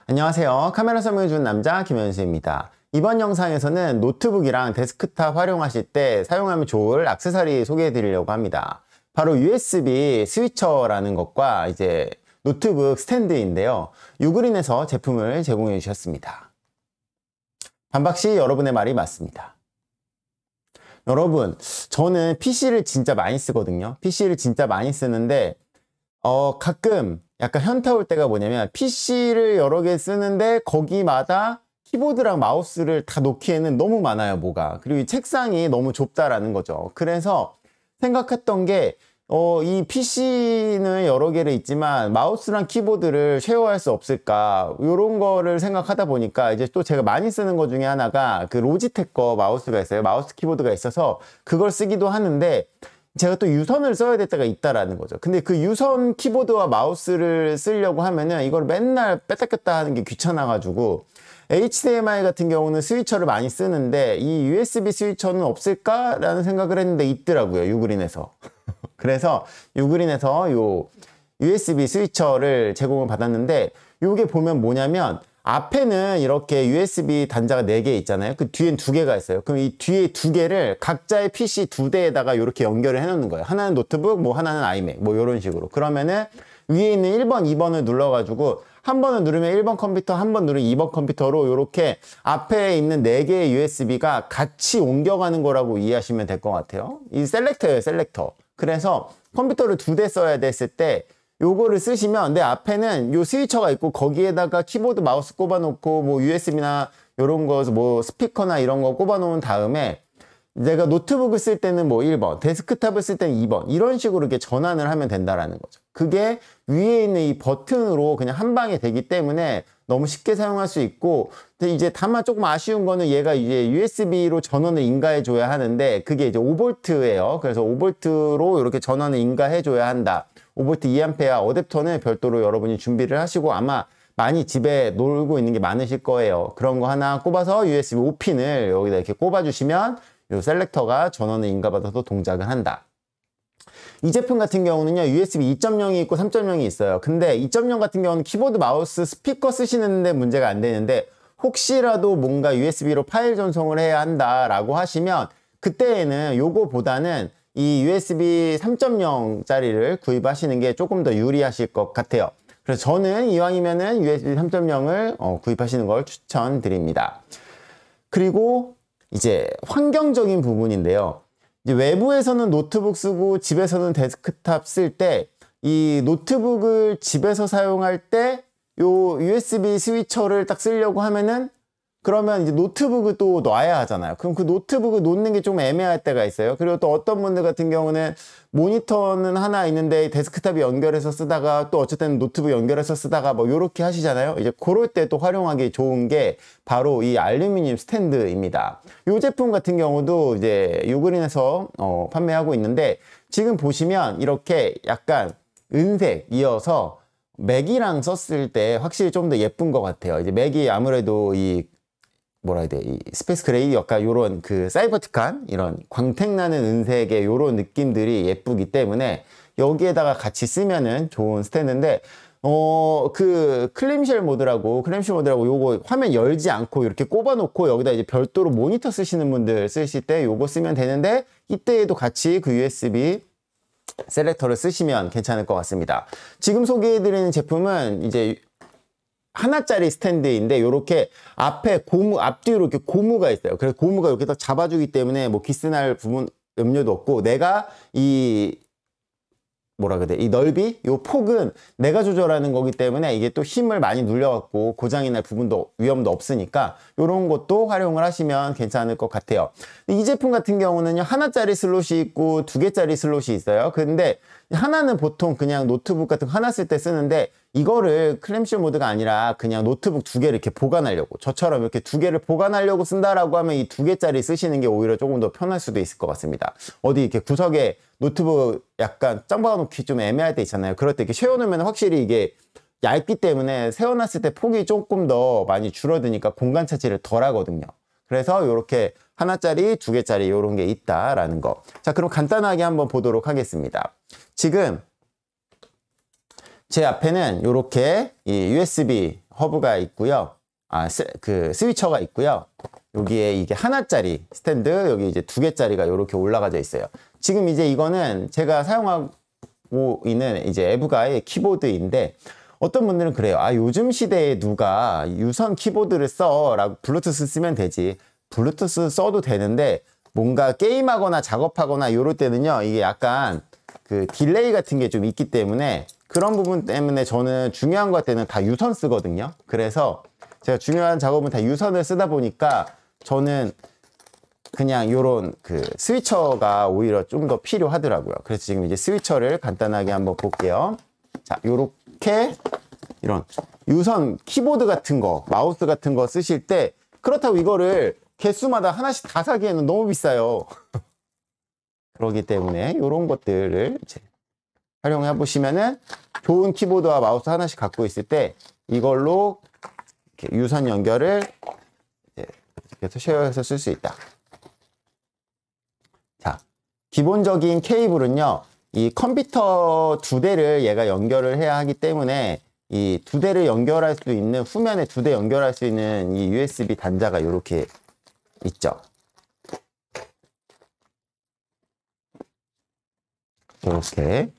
안녕하세요. 카메라 설명해주는 남자 김현수입니다. 이번 영상에서는 노트북이랑 데스크탑 활용하실 때 사용하면 좋을 액세서리 소개해 드리려고 합니다. 바로 USB 스위처라는 것과 이제 노트북 스탠드인데요. 유그린에서 제품을 제공해 주셨습니다. 반박시 여러분의 말이 맞습니다. 여러분, 저는 PC를 진짜 많이 쓰거든요. PC를 진짜 많이 쓰는데 가끔 약간 현타 올 때가 뭐냐면 PC를 여러 개 쓰는데 거기마다 키보드랑 마우스를 다 놓기에는 너무 많아요, 뭐가. 그리고 이 책상이 너무 좁다라는 거죠. 그래서 생각했던 게 이 PC는 여러 개를 있지만 마우스랑 키보드를 쉐어할 수 없을까, 이런 거를 생각하다 보니까 이제 또 제가 많이 쓰는 것 중에 하나가 그 로지텍 거 마우스가 있어요. 마우스 키보드가 있어서 그걸 쓰기도 하는데 제가 또 유선을 써야 될 때가 있다라는 거죠. 근데 그 유선 키보드와 마우스를 쓰려고 하면은 이걸 맨날 뺐다 꼈다 하는 게 귀찮아가지고 HDMI 같은 경우는 스위처를 많이 쓰는데 이 USB 스위처는 없을까라는 생각을 했는데 있더라고요, 유그린에서. 그래서 유그린에서 요 USB 스위처를 제공을 받았는데, 요게 보면 뭐냐면 앞에는 이렇게 USB 단자가 4개 있잖아요. 그 뒤엔 2개가 있어요. 그럼 이 뒤에 2개를 각자의 PC 2대에다가 이렇게 연결을 해 놓는 거예요. 하나는 노트북, 뭐 하나는 아이맥, 뭐 이런 식으로. 그러면은 위에 있는 1번, 2번을 눌러가지고 한 번을 누르면 1번 컴퓨터, 한 번 누르면 2번 컴퓨터로 이렇게 앞에 있는 4개의 USB가 같이 옮겨가는 거라고 이해하시면 될 것 같아요. 이 셀렉터예요, 셀렉터. 그래서 컴퓨터를 2대 써야 됐을 때 요거를 쓰시면 내 앞에는 요 스위처가 있고 거기에다가 키보드 마우스 꼽아 놓고 뭐 USB나 요런 거 뭐 스피커나 이런 거 꼽아 놓은 다음에 내가 노트북을 쓸 때는 뭐 1번, 데스크탑을 쓸 때는 2번, 이런 식으로 이렇게 전환을 하면 된다라는 거죠. 그게 위에 있는 이 버튼으로 그냥 한 방에 되기 때문에 너무 쉽게 사용할 수 있고, 근데 이제 다만 조금 아쉬운 거는 얘가 이제 USB로 전원을 인가해 줘야 하는데 그게 이제 5V예요. 그래서 5V로 이렇게 전원을 인가해 줘야 한다. 5V 2A 어댑터는 별도로 여러분이 준비를 하시고 아마 많이 집에 놀고 있는 게 많으실 거예요. 그런 거 하나 꼽아서 USB 5핀을 여기다 이렇게 꼽아 주시면 이 셀렉터가 전원을 인가받아서 동작을 한다. 이 제품 같은 경우는요, USB 2.0이 있고 3.0이 있어요. 근데 2.0 같은 경우는 키보드, 마우스, 스피커 쓰시는데 문제가 안 되는데 혹시라도 뭔가 USB로 파일 전송을 해야 한다라고 하시면 그때에는 요거보다는 이 USB 3.0짜리를 구입하시는 게 조금 더 유리하실 것 같아요. 그래서 저는 이왕이면은 USB 3.0을 구입하시는 걸 추천드립니다. 그리고 이제 환경적인 부분인데요. 이제 외부에서는 노트북 쓰고 집에서는 데스크탑 쓸 때 이 노트북을 집에서 사용할 때 요 USB 스위처를 딱 쓰려고 하면은 그러면 이제 노트북을 또 놔야 하잖아요. 그럼 그 노트북을 놓는 게 좀 애매할 때가 있어요. 그리고 또 어떤 분들 같은 경우는 모니터는 하나 있는데 데스크탑이 연결해서 쓰다가 또 어쨌든 노트북 연결해서 쓰다가 뭐 요렇게 하시잖아요. 이제 그럴 때 또 활용하기 좋은 게 바로 이 알루미늄 스탠드입니다. 이 제품 같은 경우도 이제 유그린에서 판매하고 있는데 지금 보시면 이렇게 약간 은색이어서 맥이랑 썼을 때 확실히 좀 더 예쁜 것 같아요. 이제 맥이 아무래도 이 뭐라 해야 돼, 이 스페이스 그레이 약간 요런 그 사이버틱한 이런 광택나는 은색의 요런 느낌들이 예쁘기 때문에 여기에다가 같이 쓰면은 좋은 스탠드인데 그 클램쉘 모드라고 요거 화면 열지 않고 이렇게 꼽아 놓고 여기다 이제 별도로 모니터 쓰시는 분들 쓰실 때 요거 쓰면 되는데 이때에도 같이 그 USB 셀렉터를 쓰시면 괜찮을 것 같습니다. 지금 소개해드리는 제품은 이제 하나짜리 스탠드인데 요렇게 앞에 앞뒤로 이렇게 고무가 있어요. 그래서 고무가 이렇게 딱 잡아주기 때문에 뭐 기스날 부분 염려도 없고, 내가 이 뭐라 그래, 이 넓이, 요 폭은 내가 조절하는 거기 때문에 이게 또 힘을 많이 눌려갖고 고장이 날 부분도 위험도 없으니까 요런 것도 활용을 하시면 괜찮을 것 같아요. 이 제품 같은 경우는요, 하나짜리 슬롯이 있고 2개짜리 슬롯이 있어요. 근데 하나는 보통 그냥 노트북 같은 거 하나 쓸 때 쓰는데 이거를 클램쉘 모드가 아니라 그냥 노트북 2개를 이렇게 보관하려고, 저처럼 이렇게 2개를 보관하려고 쓴다라고 하면 이 2개짜리 쓰시는 게 오히려 조금 더 편할 수도 있을 것 같습니다. 어디 이렇게 구석에 노트북 약간 짱 박아놓기 좀 애매할 때 있잖아요. 그럴 때 이렇게 세워놓으면 확실히 이게 얇기 때문에 세워놨을 때 폭이 조금 더 많이 줄어드니까 공간 차지를 덜 하거든요. 그래서 이렇게 하나짜리, 2개짜리 이런 게 있다라는 거. 자, 그럼 간단하게 한번 보도록 하겠습니다. 지금 제 앞에는 이렇게 이 USB 허브가 있고요. 그 스위처가 있고요. 여기에 이게 하나짜리 스탠드, 여기 이제 2개짜리가 이렇게 올라가져 있어요. 지금 이제 이거는 제가 사용하고 있는 이제 에브가의 키보드인데, 어떤 분들은 그래요. 요즘 시대에 누가 유선 키보드를 라고 블루투스 쓰면 되지. 블루투스 써도 되는데, 뭔가 게임하거나 작업하거나 이럴 때는요, 이게 약간 그 딜레이 같은 게 좀 있기 때문에, 그런 부분 때문에 저는 중요한 것 때는 다 유선 쓰거든요. 그래서 제가 중요한 작업은 다 유선을 쓰다 보니까 저는 그냥 요런 그 스위처가 오히려 좀 더 필요하더라고요. 그래서 지금 이제 스위처를 간단하게 한번 볼게요. 자, 요렇게 이런 유선 키보드 같은 거, 마우스 같은 거 쓰실 때, 그렇다고 이거를 개수마다 하나씩 다 사기에는 너무 비싸요. 그렇기 때문에 이런 것들을 이제 활용해 보시면은, 좋은 키보드와 마우스 하나씩 갖고 있을 때 이걸로 이렇게 유선 연결을 이렇게 쉐어해서 쓸 수 있다. 자, 기본적인 케이블은요, 이 컴퓨터 2대를 얘가 연결을 해야 하기 때문에, 이 2대를 연결할 수 있는, 후면에 2대 연결할 수 있는 이 USB 단자가 이렇게 있죠. 이렇게.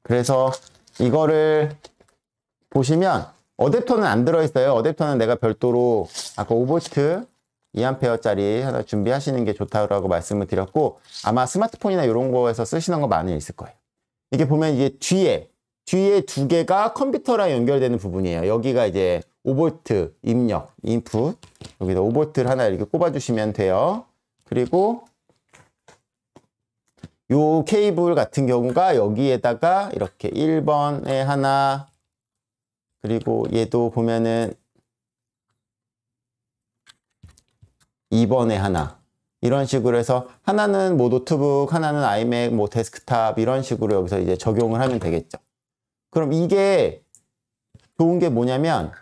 그래서 이거를 보시면 어댑터는 안 들어있어요. 어댑터는 내가 별도로 아까 5V 2A짜리 하나 준비하시는 게 좋다고 말씀을 드렸고, 아마 스마트폰이나 이런 거에서 쓰시는 거 많이 있을 거예요. 이게 보면 이게 뒤에 2개가 컴퓨터랑 연결되는 부분이에요. 여기가 이제 5V 입력, 인풋, 여기다 5V를 하나 이렇게 꼽아주시면 돼요. 그리고 요 케이블 같은 경우가 여기에다가 이렇게 1번에 하나, 그리고 얘도 보면은 2번에 하나, 이런 식으로 해서 하나는 뭐 노트북, 하나는 아이맥, 뭐 데스크탑, 이런 식으로 여기서 이제 적용을 하면 되겠죠. 그럼 이게 좋은 게 뭐냐면,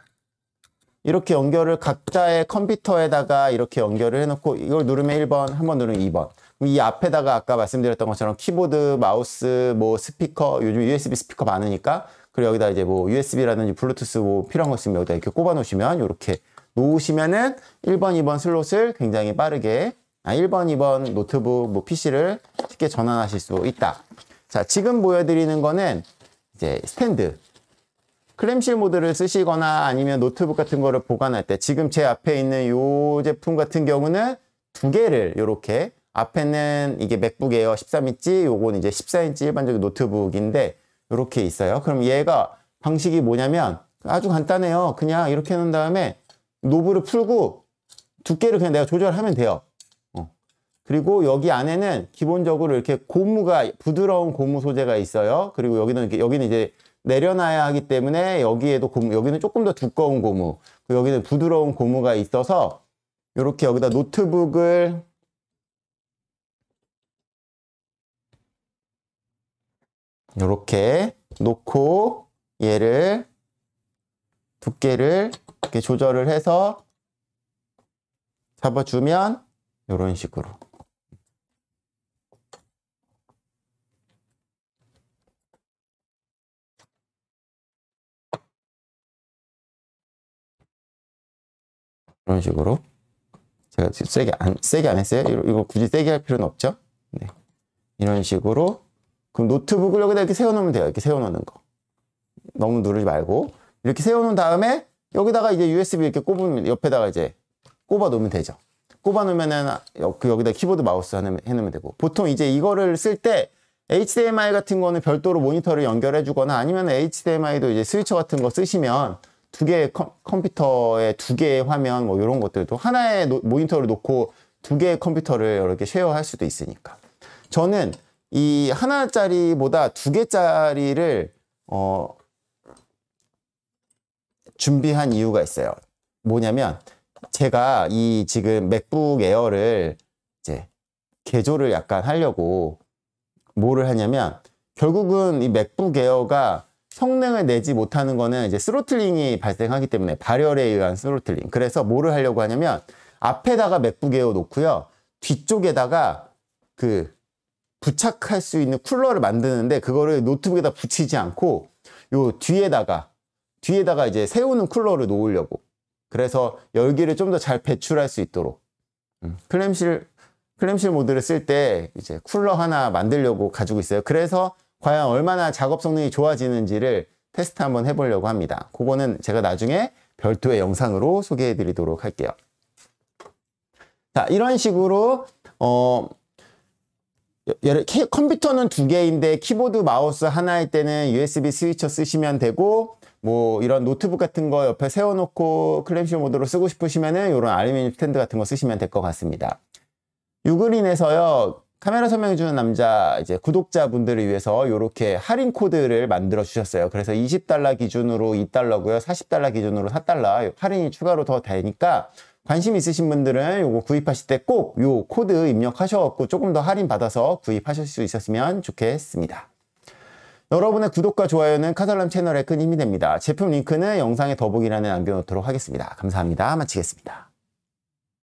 이렇게 연결을 각자의 컴퓨터에다가 이렇게 연결을 해놓고, 이걸 누르면 1번, 한번 누르면 2번. 이 앞에다가 아까 말씀드렸던 것처럼 키보드, 마우스, 뭐 스피커, 요즘 USB 스피커 많으니까, 그리고 여기다 이제 뭐 USB라든지 블루투스 뭐 필요한 거 있으면 여기다 이렇게 꼽아 놓으시면, 이렇게 놓으시면은 1번, 2번 슬롯을 굉장히 빠르게, 1번, 2번 노트북, 뭐 PC를 쉽게 전환하실 수 있다. 자, 지금 보여드리는 거는 이제 스탠드. 클램실 모드를 쓰시거나 아니면 노트북 같은 거를 보관할 때, 지금 제 앞에 있는 이 제품 같은 경우는 2개를 이렇게, 앞에는 이게 맥북 에어 13인치, 요건 이제 14인치 일반적인 노트북인데 이렇게 있어요. 그럼 얘가 방식이 뭐냐면 아주 간단해요. 그냥 이렇게 해놓은 다음에 노브를 풀고 두께를 그냥 내가 조절하면 돼요. 그리고 여기 안에는 기본적으로 이렇게 고무가, 부드러운 고무 소재가 있어요. 그리고 여기는 이제 내려놔야 하기 때문에 여기에도 고무, 여기는 조금 더 두꺼운 고무, 여기는 부드러운 고무가 있어서 이렇게 여기다 노트북을 이렇게 놓고 얘를 두께를 이렇게 조절을 해서 잡아주면 이런 식으로. 이런 식으로. 제가 세게 안 했어요. 이거 굳이 세게 할 필요는 없죠. 네. 이런 식으로. 그럼 노트북을 여기다 이렇게 세워놓으면 돼요. 이렇게 세워놓는 거. 너무 누르지 말고. 이렇게 세워놓은 다음에 여기다가 이제 USB 이렇게 꼽으면, 옆에다가 이제 꼽아 놓으면 되죠. 꼽아 놓으면은 여기다 키보드 마우스 해놓으면 되고. 보통 이제 이거를 쓸 때 HDMI 같은 거는 별도로 모니터를 연결해 주거나, 아니면 HDMI도 이제 스위처 같은 거 쓰시면 2개의 컴퓨터에 2개의 화면 뭐 이런 것들도 하나의 모니터를 놓고 2개의 컴퓨터를 이렇게 쉐어할 수도 있으니까. 저는 이 하나짜리보다 2개짜리를 준비한 이유가 있어요. 뭐냐면 제가 이 지금 맥북 에어를 이제 개조를 약간 하려고 뭐를 하냐면, 결국은 이 맥북 에어가 성능을 내지 못하는 거는 이제 스로틀링이 발생하기 때문에, 발열에 의한 스로틀링. 그래서 뭐를 하려고 하냐면 앞에다가 맥북 에어 놓고요, 뒤쪽에다가 그 부착할 수 있는 쿨러를 만드는데, 그거를 노트북에다 붙이지 않고 요 뒤에다가 뒤에다가 이제 세우는 쿨러를 놓으려고. 그래서 열기를 좀 더 잘 배출할 수 있도록. 클램실 모드를 쓸 때 이제 쿨러 하나 만들려고 가지고 있어요. 그래서 과연 얼마나 작업 성능이 좋아지는지를 테스트 한번 해보려고 합니다. 그거는 제가 나중에 별도의 영상으로 소개해 드리도록 할게요. 자, 이런 식으로 컴퓨터는 2개인데 키보드 마우스 하나일 때는 USB 스위처 쓰시면 되고, 뭐 이런 노트북 같은 거 옆에 세워놓고 클램실 모드로 쓰고 싶으시면은 이런 알루미늄 스탠드 같은 거 쓰시면 될 것 같습니다. 유그린에서요, 카메라 설명해주는 남자 이제 구독자분들을 위해서 이렇게 할인 코드를 만들어 주셨어요. 그래서 $20 기준으로 $2고요, $40 기준으로 $4 할인이 추가로 더 되니까 관심 있으신 분들은 요거 구입하실 때 꼭 요 코드 입력하셔갖고 조금 더 할인 받아서 구입하실 수 있었으면 좋겠습니다. 여러분의 구독과 좋아요는 카살람 채널에 큰 힘이 됩니다. 제품 링크는 영상의 더보기란에 남겨놓도록 하겠습니다. 감사합니다. 마치겠습니다.